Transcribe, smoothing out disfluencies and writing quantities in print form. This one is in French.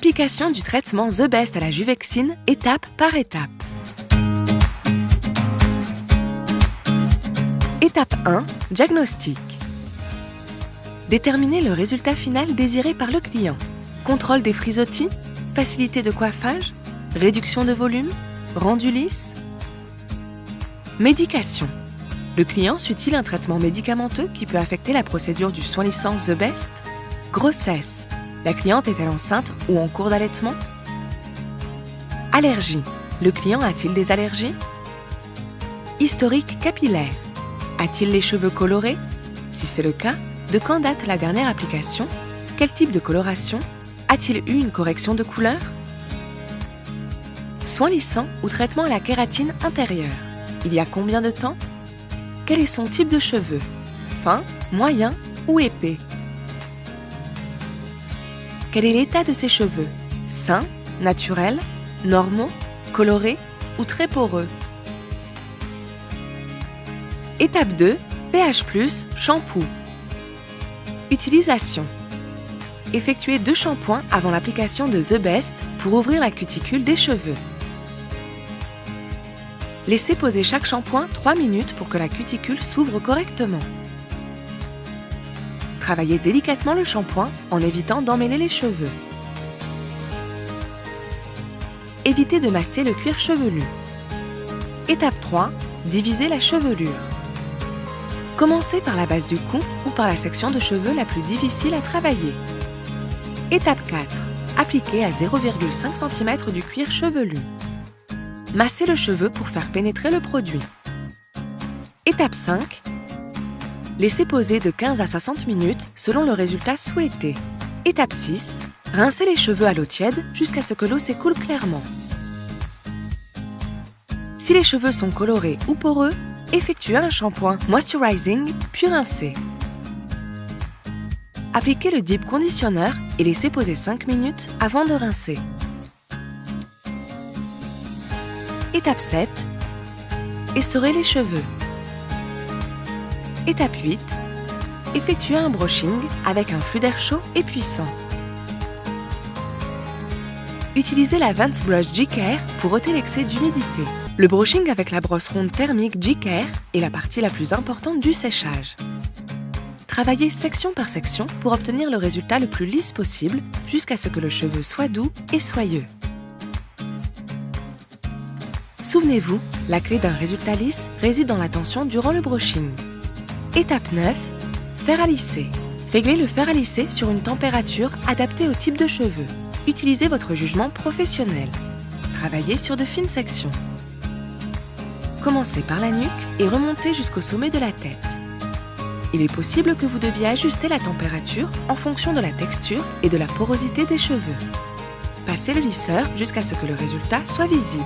Application du traitement The Best à la Juvexine, étape par étape. Étape 1. Diagnostic. Déterminer le résultat final désiré par le client. Contrôle des frisottis, facilité de coiffage, réduction de volume, rendu lisse. Médication. Le client suit-il un traitement médicamenteux qui peut affecter la procédure du soin lissant The Best? Grossesse. La cliente est-elle enceinte ou en cours d'allaitement? Allergie. Le client a-t-il des allergies? Historique capillaire. A-t-il les cheveux colorés? Si c'est le cas, de quand date la dernière application? Quel type de coloration? A-t-il eu une correction de couleur? Soin lissant ou traitement à la kératine intérieure. Il y a combien de temps? Quel est son type de cheveux? Fin, moyen ou épais? Quel est l'état de ses cheveux? Sains, naturels, normaux, colorés ou très poreux? Étape 2. pH+, shampoing. Utilisation. Effectuez 2 shampoings avant l'application de The Best pour ouvrir la cuticule des cheveux. Laissez poser chaque shampoing 3 minutes pour que la cuticule s'ouvre correctement. Travaillez délicatement le shampoing en évitant d'emmêler les cheveux. Évitez de masser le cuir chevelu. Étape 3. Divisez la chevelure. Commencez par la base du cou ou par la section de cheveux la plus difficile à travailler. Étape 4. Appliquez à 0,5 cm du cuir chevelu. Massez le cheveu pour faire pénétrer le produit. Étape 5. Laissez poser de 15 à 60 minutes selon le résultat souhaité. Étape 6. Rincez les cheveux à l'eau tiède jusqu'à ce que l'eau s'écoule clairement. Si les cheveux sont colorés ou poreux, effectuez un shampoing moisturizing puis rincez. Appliquez le deep conditioner et laissez poser 5 minutes avant de rincer. Étape 7. Essorez les cheveux. Étape 8. Effectuez un brushing avec un flux d'air chaud et puissant. Utilisez la Vance Brush G-Care pour ôter l'excès d'humidité. Le brushing avec la brosse ronde thermique G-Care est la partie la plus importante du séchage. Travaillez section par section pour obtenir le résultat le plus lisse possible jusqu'à ce que le cheveu soit doux et soyeux. Souvenez-vous, la clé d'un résultat lisse réside dans la tension durant le brushing. Étape 9. Fer à lisser. Réglez le fer à lisser sur une température adaptée au type de cheveux. Utilisez votre jugement professionnel. Travaillez sur de fines sections. Commencez par la nuque et remontez jusqu'au sommet de la tête. Il est possible que vous deviez ajuster la température en fonction de la texture et de la porosité des cheveux. Passez le lisseur jusqu'à ce que le résultat soit visible.